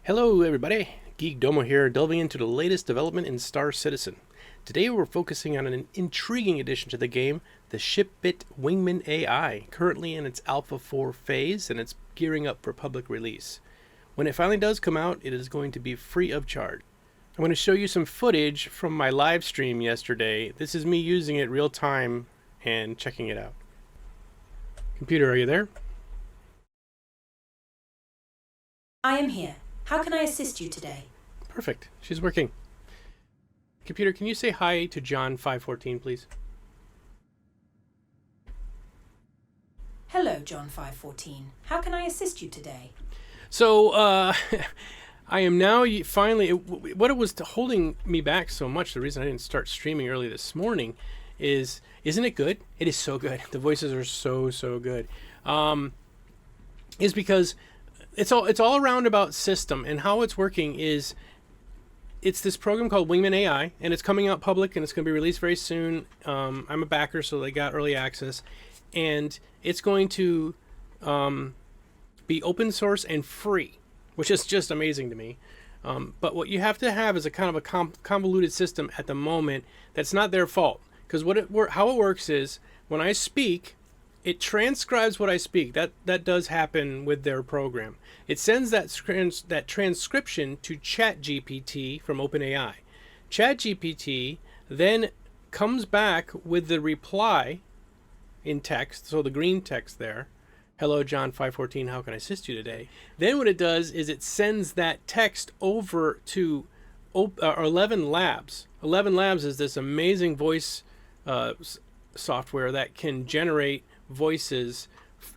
Hello everybody, Geekdomo here, delving into the latest development in Star Citizen. Today we're focusing on an intriguing addition to the game, the ShipBit Wingman AI, currently in its Alpha 4 phase and it's gearing up for public release. When it finally does come out, it is going to be free of charge. I'm going to show you some footage from my live stream yesterday. This is me using it real time and checking it out. Computer, are you there? I am here. How can I assist you today? Perfect. She's working. Computer, can you say hi to John 514, please? Hello, John 514. How can I assist you today? So, I am now finally, what it was holding me back so much, the reason I didn't start streaming early this morning is, isn't it good? It is so good. The voices are so good. Is because it's all around about system, and how it's working is it's this program called Wingman AI, and it's coming out public and it's going to be released very soon. I'm a backer, so they got early access, and it's going to be open source and free, which is just amazing to me. But what you have to have is a kind of a convoluted system at the moment that's not their fault, because how it works is when I speak, it transcribes what I speak. That does happen with their program. It sends that transcription to ChatGPT from OpenAI. ChatGPT then comes back with the reply in text, so the green text there. Hello, John 514, how can I assist you today? Then what it does is it sends that text over to ElevenLabs. ElevenLabs is this amazing voice software that can generate voices,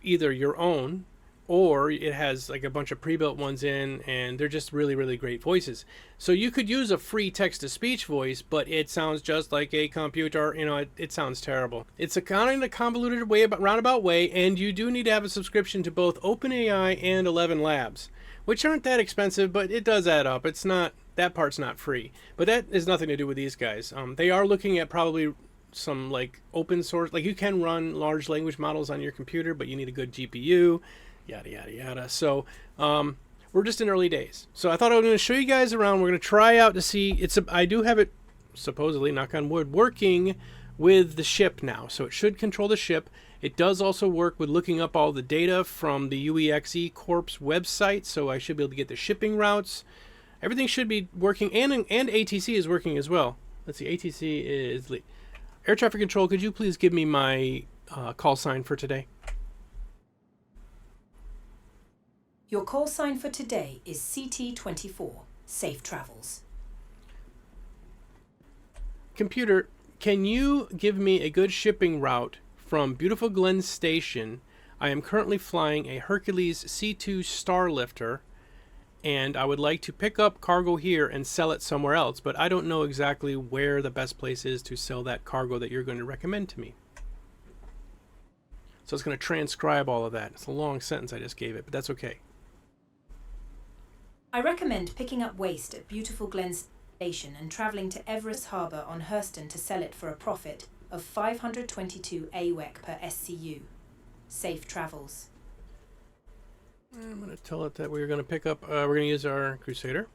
either your own, or it has like a bunch of pre-built ones in, and they're just really great voices. So you could use a free text-to-speech voice, but it sounds just like a computer. You know, it sounds terrible. It's a kind of convoluted way, roundabout way, and you do need to have a subscription to both OpenAI and ElevenLabs, which aren't that expensive, but it does add up. It's not, that part's not free, but that has nothing to do with these guys. They are looking at probably some like open source, like you can run large language models on your computer, but you need a good GPU, yada. So we're just in early days. So I thought I was going to show you guys around. We're going to try out to see, I do have it supposedly, knock on wood, working with the ship now. So it should control the ship. It does also work with looking up all the data from the UEX Corp's website. So I should be able to get the shipping routes. Everything should be working, and ATC is working as well. Let's see, ATC is Air traffic control, could you please give me my call sign for today? Your call sign for today is CT24. Safe travels. Computer, can you give me a good shipping route from Beautiful Glen Station? I am currently flying a Hercules C2 Starlifter, and I would like to pick up cargo here and sell it somewhere else, but I don't know exactly where the best place is to sell that cargo that you're going to recommend to me. So it's going to transcribe all of that. It's a long sentence I just gave it, but that's okay. I recommend picking up waste at Beautiful Glen Station and traveling to Everest Harbour on Hurston to sell it for a profit of 522 AWEC per SCU. Safe travels. I'm going to tell it that we're going to pick up, we're going to use our Crusader,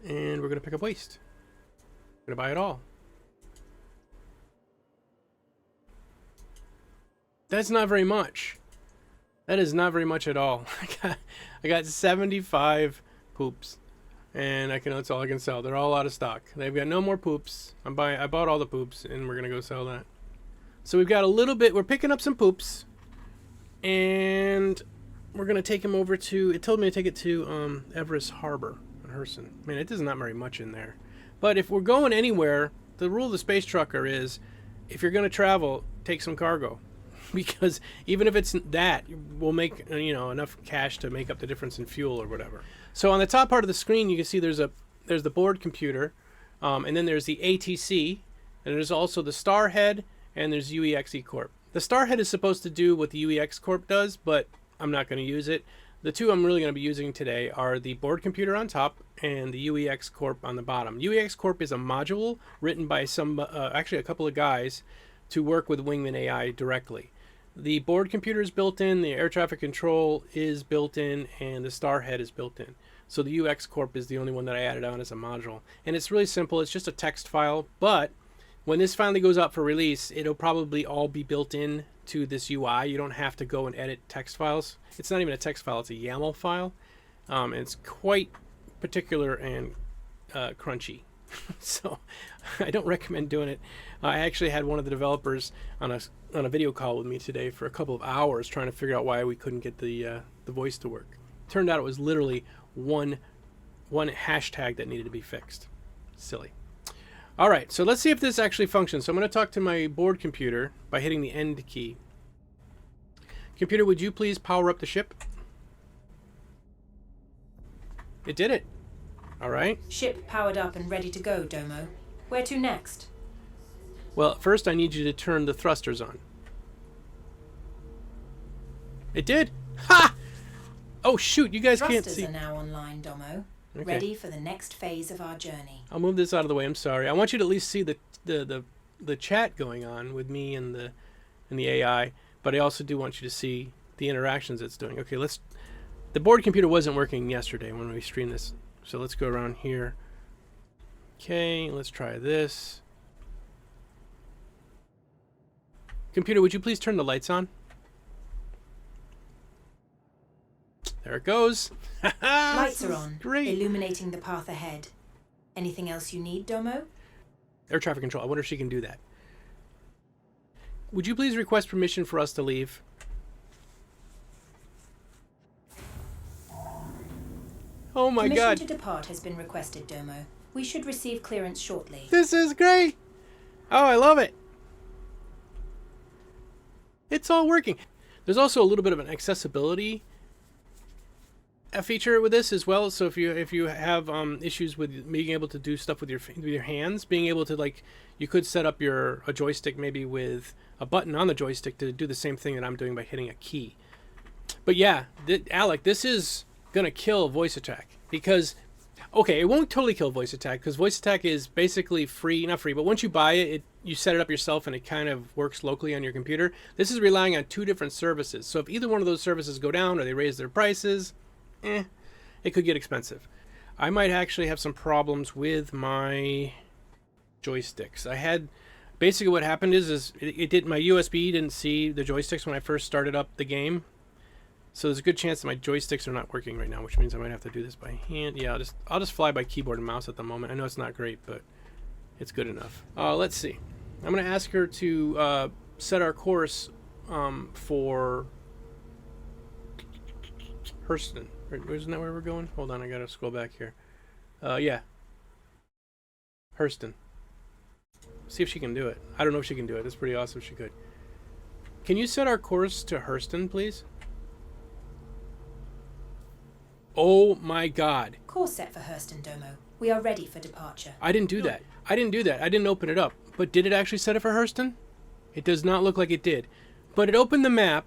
and we're going to pick up waste. We're going to buy it all. That's not very much. That is not very much at all. I got 75 poops, and that's all I can sell. They're all out of stock. They've got no more poops. I bought all the poops, and we're going to go sell that. So we've got a little bit, we're picking up some poops. And we're going to take him over to, it told me to take it to Everest Harbor in Hurston. Man, it is not very much in there. But if we're going anywhere, the rule of the space trucker is, if you're going to travel, take some cargo. Because even if it's that, we'll make enough cash to make up the difference in fuel or whatever. So on the top part of the screen, you can see there's the board computer, and then there's the ATC, and there's also the Starhead, and there's UEX Corp. The Starhead is supposed to do what the UEX Corp does, but I'm not going to use it. The two I'm really going to be using today are the board computer on top and the UEX Corp on the bottom. UEX Corp is a module written by actually a couple of guys to work with Wingman AI directly. The board computer is built in, the air traffic control is built in, and the star head is built in. So the UEX Corp is the only one that I added on as a module. And it's really simple. It's just a text file, but when this finally goes out for release, it'll probably all be built in to this UI. You don't have to go and edit text files. It's not even a text file, it's a YAML file. And it's quite particular and crunchy. So I don't recommend doing it. I actually had one of the developers on a video call with me today for a couple of hours trying to figure out why we couldn't get the voice to work. Turned out it was literally one hashtag that needed to be fixed. Silly. All right, so let's see if this actually functions. So I'm going to talk to my board computer by hitting the end key. Computer, would you please power up the ship? It did it. All right. Ship powered up and ready to go, Domo. Where to next? Well, first I need you to turn the thrusters on. It did. Ha! Oh shoot, you guys can't see. Thrusters are now online, Domo. Okay. Ready for the next phase of our journey. I'll move this out of the way. I'm sorry. I want you to at least see the chat going on with me and the AI, but I also do want you to see the interactions it's doing. Okay, the board computer wasn't working yesterday when we streamed this. So let's go around here. Okay, let's try this. Computer, would you please turn the lights on? There it goes. Lights are on, Great. illuminating the path ahead. Anything else you need, Domo? Air traffic control. I wonder if she can do that. Would you please request permission for us to leave? Oh my Permission God. to depart has been requested, Domo. We should receive clearance shortly. This is great. Oh, I love it. It's all working. There's also a little bit of an accessibility feature with this as well. So if you have issues with being able to do stuff with your hands, being able to, like, you could set up a joystick maybe with a button on the joystick to do the same thing that I'm doing by hitting a key. But yeah, Alec, this is gonna kill voice attack because, okay, it won't totally kill voice attack because voice attack is basically free, not free, but once you buy it, you set it up yourself and it kind of works locally on your computer. This is relying on two different services. So if either one of those services go down or they raise their prices, it could get expensive. I might actually have some problems with my joysticks. Basically what happened is it did, my USB didn't see the joysticks when I first started up the game. So there's a good chance that my joysticks are not working right now, which means I might have to do this by hand. Yeah, I'll just fly by keyboard and mouse at the moment. I know it's not great, but it's good enough. Let's see. I'm going to ask her to set our course for Hurston. Isn't that where we're going? Hold on, I got to scroll back here. Yeah. Hurston. See if she can do it. I don't know if she can do it. It's pretty awesome if she could. Can you set our course to Hurston, please? Oh my God. Course set for Hurston, Domo. We are ready for departure. I didn't do that. I didn't open it up. But did it actually set it for Hurston? It does not look like it did. But it opened the map.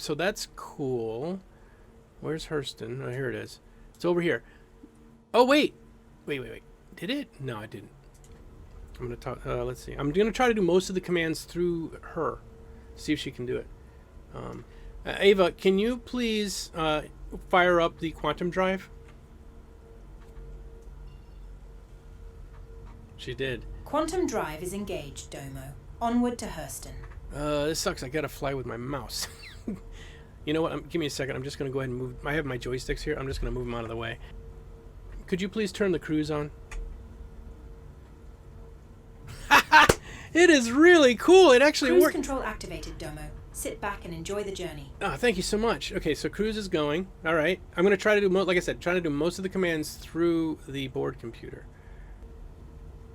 So that's cool. Where's Hurston? Oh, here it is. It's over here. Oh, wait. Wait. Did it? No, it didn't. I'm going to talk. Let's see. I'm going to try to do most of the commands through her. See if she can do it. Ava, can you please fire up the quantum drive? She did. Quantum drive is engaged, Domo. Onward to Hurston. This sucks. I gotta fly with my mouse. You know what? Give me a second. I'm just gonna go ahead and move. I have my joysticks here. I'm just gonna move them out of the way. Could you please turn the cruise on? It is really cool. It actually Cruise worked. control activated, Domo. Sit back and enjoy the journey. Oh, thank you so much. Okay, so cruise is going. All right. I'm gonna try to do, like I said, trying to do most of the commands through the board computer.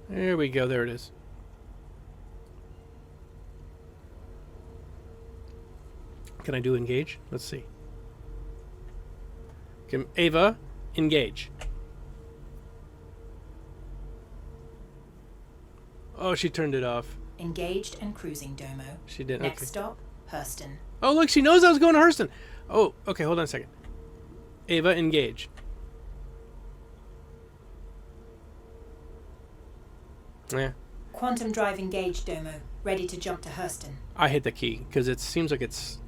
There we go. There it is. Can I do engage? Let's see. Can Ava engage? Oh, she turned it off. Engaged and cruising, Domo. She did. Next Okay. stop, Hurston. Oh, look, she knows I was going to Hurston. Oh, okay. Hold on a second. Ava, engage. Yeah. Quantum drive engaged, Domo. ready to jump to Hurston. I hit the key because it seems like it's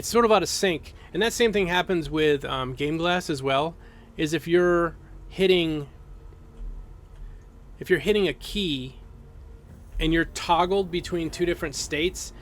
sort of out of sync. And that same thing happens with Game Glass as well, is if you're hitting a key and you're toggled between two different states,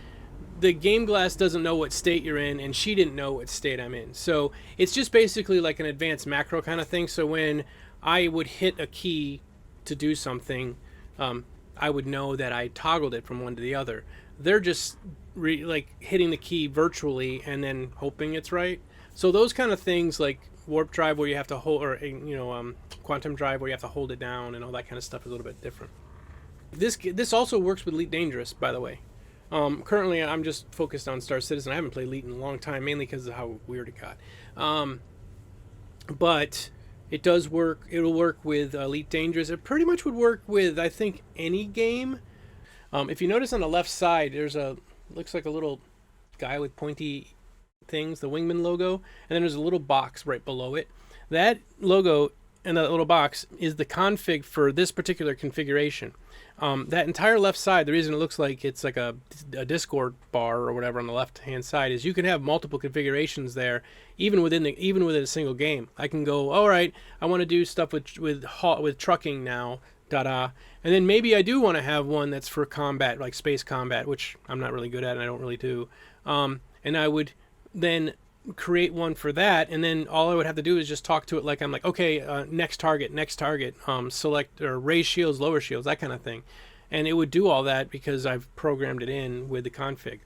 the Game Glass doesn't know what state you're in, and she didn't know what state I'm in. So it's just basically like an advanced macro kind of thing. So when I would hit a key to do something, I would know that I toggled it from one to the other. They're just like hitting the key virtually and then hoping it's right. So those kind of things like warp drive where you have to hold, or quantum drive where you have to hold it down and all that kind of stuff is a little bit different. This also works with Elite Dangerous, by the way. Currently I'm just focused on Star Citizen. I haven't played Elite in a long time, mainly because of how weird it got. But it does work. It'll work with Elite Dangerous. It pretty much would work with, I think, any game. If you notice on the left side, there's looks like a little guy with pointy things, the Wingman logo, and then there's a little box right below it. That logo and that little box is the config for this particular configuration. That entire left side, the reason it looks like it's like a Discord bar or whatever on the left hand side is you can have multiple configurations there, even within a single game. I can go, all right, I want to do stuff with trucking now, and then maybe I do want to have one that's for combat, like space combat, which I'm not really good at and I don't really do. And I would then create one for that, and then all I would have to do is just talk to it like I'm like, okay, next target, select or raise shields, lower shields, that kind of thing. And it would do all that because I've programmed it in with the config.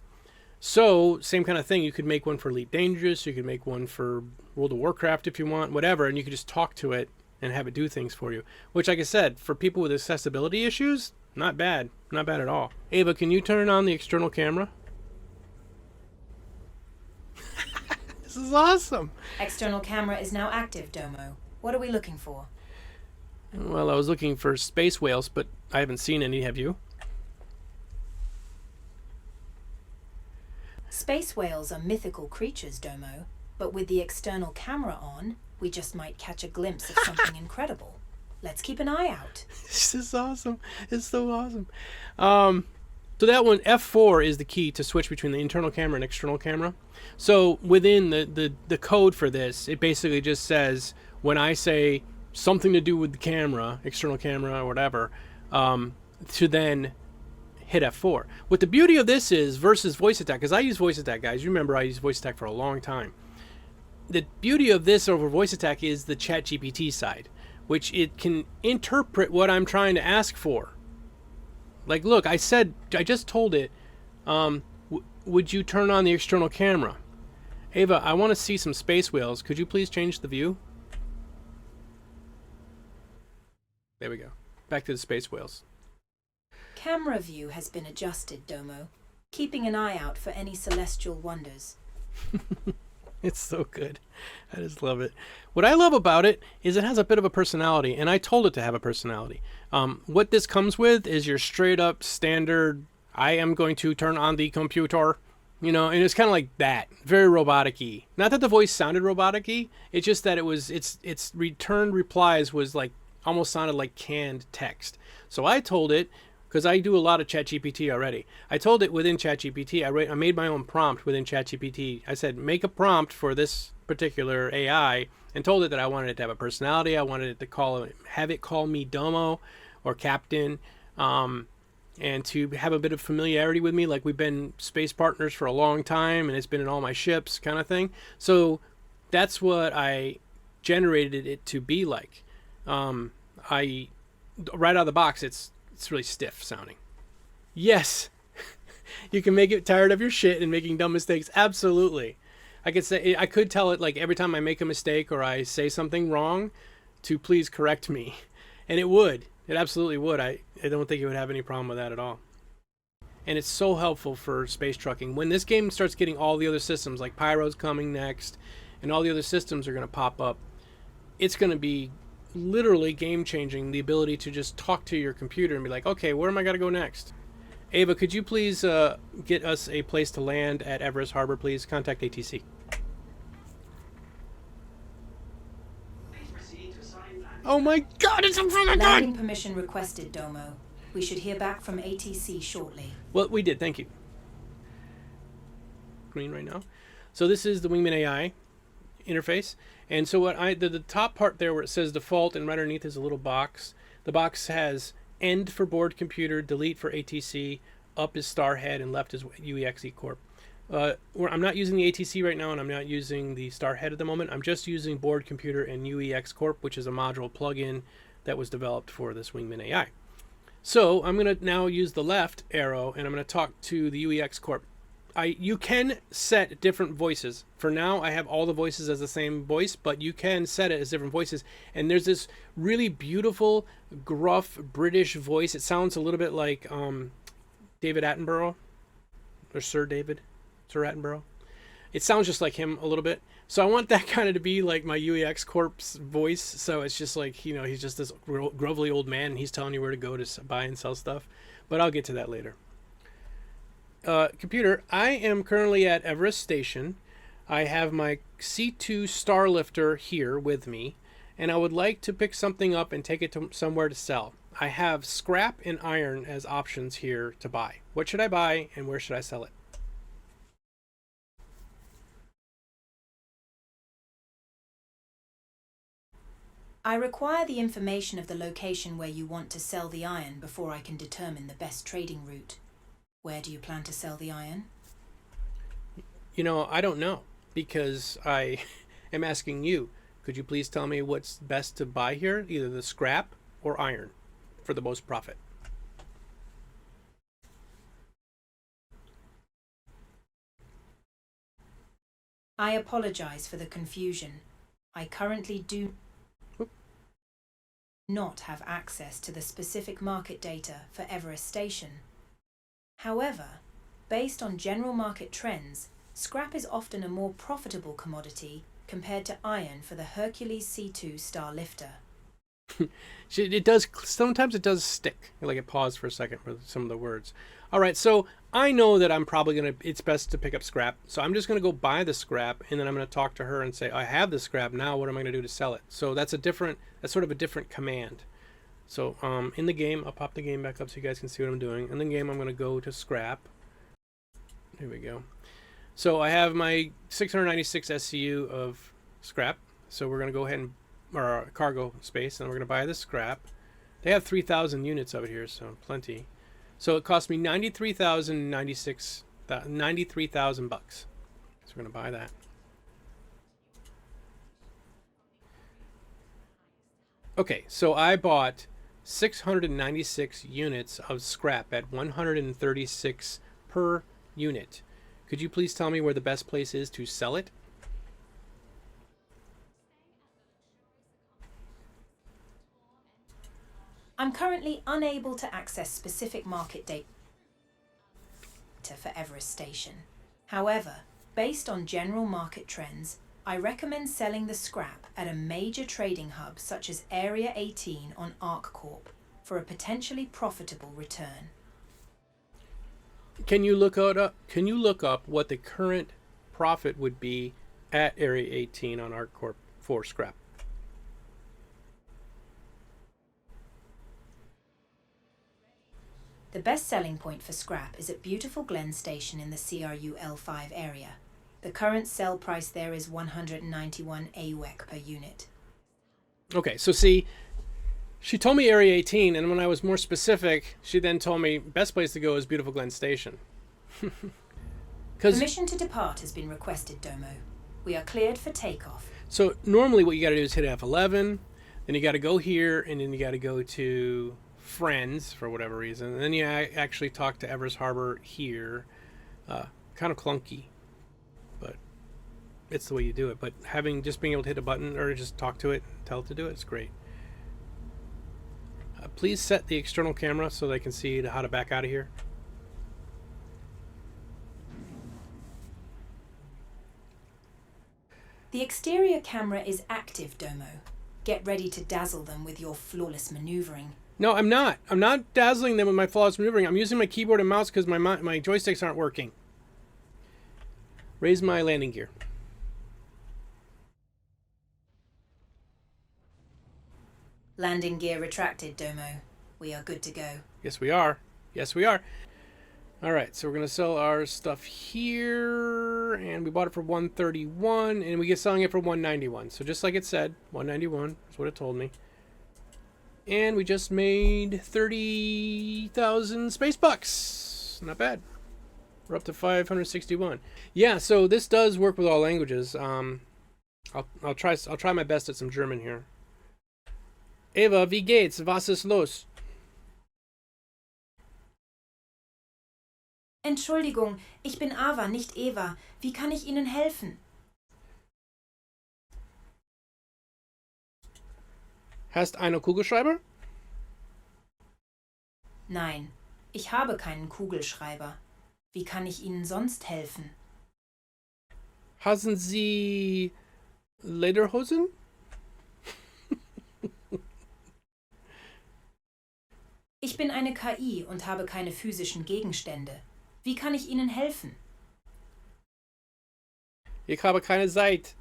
So same kind of thing, you could make one for Elite Dangerous, you could make one for World of Warcraft if you want, whatever, and you could just talk to it and have it do things for you. Which, like I said, for people with accessibility issues, not bad at all. Ava, can you turn on the external camera? This is awesome. External camera is now active, Domo. What are we looking for? Well, I was looking for space whales, but I haven't seen any, have you? Space whales are mythical creatures, Domo, but with the external camera on, we just might catch a glimpse of something incredible. Let's keep an eye out. This is awesome. It's so awesome. So that one, F4 is the key to switch between the internal camera and external camera. So within the code for this, it basically just says when I say something to do with the camera, external camera or whatever, to then hit F4. What the beauty of this is versus voice attack, because I use voice attack, guys. You remember I used voice attack for a long time. The beauty of this over voice attack is the ChatGPT side, which it can interpret what I'm trying to ask for. Like, look, I just told it, would you turn on the external camera? Ava, I want to see some space whales. Could you please change the view? There we go. Back to the space whales. Camera view has been adjusted, Domo, keeping an eye out for any celestial wonders. It's so good. I just love it. What I love about it is it has a bit of a personality, and I told it to have a personality. What this comes with is your straight up standard, I am going to turn on the computer, and it's kind of like that, very robotic-y. Not that the voice sounded robotic-y, it's just that its returned replies was like, almost sounded like canned text. So I told it, because I do a lot of ChatGPT already. I told it within ChatGPT, I made my own prompt within ChatGPT. I said, make a prompt for this particular AI, and told it that I wanted it to have a personality. I wanted it to have it call me Domo or Captain, and to have a bit of familiarity with me, like we've been space partners for a long time, and it's been in all my ships, kind of thing. So that's what I generated it to be like. Right out of the box, it's really stiff sounding. Yes, you can make it tired of your shit and making dumb mistakes. Absolutely. I could tell it like every time I make a mistake or I say something wrong to please correct me. And it would. It absolutely would. I don't think it would have any problem with that at all. And it's so helpful for space trucking. When this game starts getting all the other systems, like Pyro's coming next, and all the other systems are going to pop up, it's going to be literally game-changing, the ability to just talk to your computer and be like, okay, where am I going to go next? Ava, could you please get us a place to land at Everest Harbor, please? Contact ATC. Oh my god, it's in front of Landing permission requested, Domo. We should hear back from ATC shortly. Well, we did. Thank you. Green right now. So this is the Wingman AI interface. And so the top part there where it says default and right underneath is a little box. The box has end for board computer, delete for ATC, up is Starhead, and left is UEX Corp. I'm not using the ATC right now, and I'm not using the Starhead at the moment. I'm just using board computer and UEX Corp, which is a module plugin that was developed for this Wingman AI. So I'm going to now use the left arrow, and I'm going to talk to the UEX Corp. You can set different voices. For now, I have all the voices as the same voice, but you can set it as different voices. And there's this really beautiful, gruff British voice. It sounds a little bit like David Attenborough, or Sir Attenborough. It sounds just like him a little bit. So I want that kind of to be like my UEX Corp's voice. So it's just like, he's just this grovelly old man, and he's telling you where to go to buy and sell stuff. But I'll get to that later. Computer, I am currently at Everest Station. I have my C2 Starlifter here with me, and I would like to pick something up and take it to somewhere to sell. I have scrap and iron as options here to buy. What should I buy, and where should I sell it? I require the information of the location where you want to sell the iron before I can determine the best trading route. Where do you plan to sell the iron? I don't know, because I am asking you. Could you please tell me what's best to buy here, either the scrap or iron, for the most profit? I apologize for the confusion. I currently do not have access to the specific market data for Everest Station. However, based on general market trends, scrap is often a more profitable commodity compared to iron for the Hercules C2 Starlifter. Sometimes it does stick. Like it paused for a second with some of the words. All right, so I know that it's best to pick up scrap. So I'm just going to go buy the scrap, and then I'm going to talk to her and say, I have the scrap, now what am I going to do to sell it? So that's sort of a different command. So in the game, I'll pop the game back up so you guys can see what I'm doing. In the game, I'm going to go to scrap. Here we go. So I have my 696 SCU of scrap. So we're going to go ahead and, or cargo space, and we're going to buy the scrap. They have 3,000 units of it here, so plenty. So it cost me $93,000 bucks. So we're going to buy that. Okay, so I bought 696 units of scrap at 136 per unit. Could you please tell me where the best place is to sell it? I'm currently unable to access specific market data for Everest Station. However, based on general market trends, I recommend selling the scrap at a major trading hub such as Area 18 on Arc Corp for a potentially profitable return. Can you look up what the current profit would be at Area 18 on Arc Corp for scrap? The best selling point for scrap is at Beautiful Glen Station in the CRU L5 area. The current sell price there is 191 AUEC per unit. Okay, so see, she told me Area 18, and when I was more specific, she then told me best place to go is Beautiful Glen Station. Permission to depart has been requested, Domo. We are cleared for takeoff. So normally what you got to do is hit F11, then you got to go here, and then you got to go to Friends for whatever reason, and then you actually talk to Everest Harbor here. Kind of clunky, but it's the way you do it. But just being able to hit a button or just talk to it, tell it to do it, it's great. Please set the external camera so they can see how to back out of here. The exterior camera is active, Domo. Get ready to dazzle them with your flawless maneuvering. No, I'm not. I'm not dazzling them with my flawless maneuvering. I'm using my keyboard and mouse because my joysticks aren't working. Raise my landing gear. Landing gear retracted, Domo. We are good to go. Yes, we are. Yes, we are. All right, so we're going to sell our stuff here, and we bought it for $131, and we get selling it for $191. So just like it said, $191 is what it told me. And we just made 30,000 space bucks. Not bad. We're up to 561. Yeah, so this does work with all languages. I'll try my best at some German here. Eva, wie geht's? Was ist los? Entschuldigung, ich bin Ava, nicht Eva. Wie kann ich Ihnen helfen? Hast einen Kugelschreiber? Nein, ich habe keinen Kugelschreiber. Wie kann ich Ihnen sonst helfen? Haben Sie Lederhosen? Ich bin eine KI und habe keine physischen Gegenstände. Wie kann ich Ihnen helfen? Ich habe keine Zeit.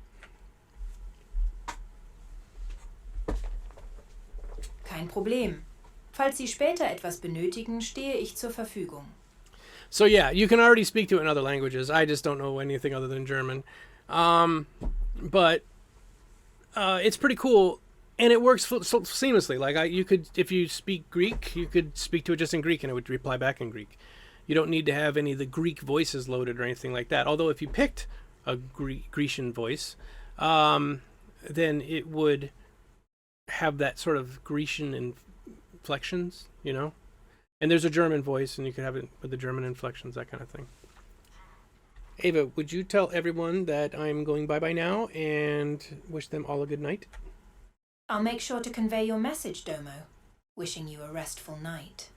Kein Problem. Falls Sie später etwas benötigen, stehe ich zur Verfügung. So yeah, you can already speak to it in other languages. I just don't know anything other than German. But it's pretty cool, and it works seamlessly. Like you could, if you speak Greek, you could speak to it just in Greek, and it would reply back in Greek. You don't need to have any of the Greek voices loaded or anything like that. Although if you picked a Grecian voice, then it would have that sort of Grecian inflections, you know? And there's a German voice, and you could have it with the German inflections, that kind of thing. Ava, would you tell everyone that I'm going bye-bye now and wish them all a good night? I'll make sure to convey your message, Domo. Wishing you a restful night.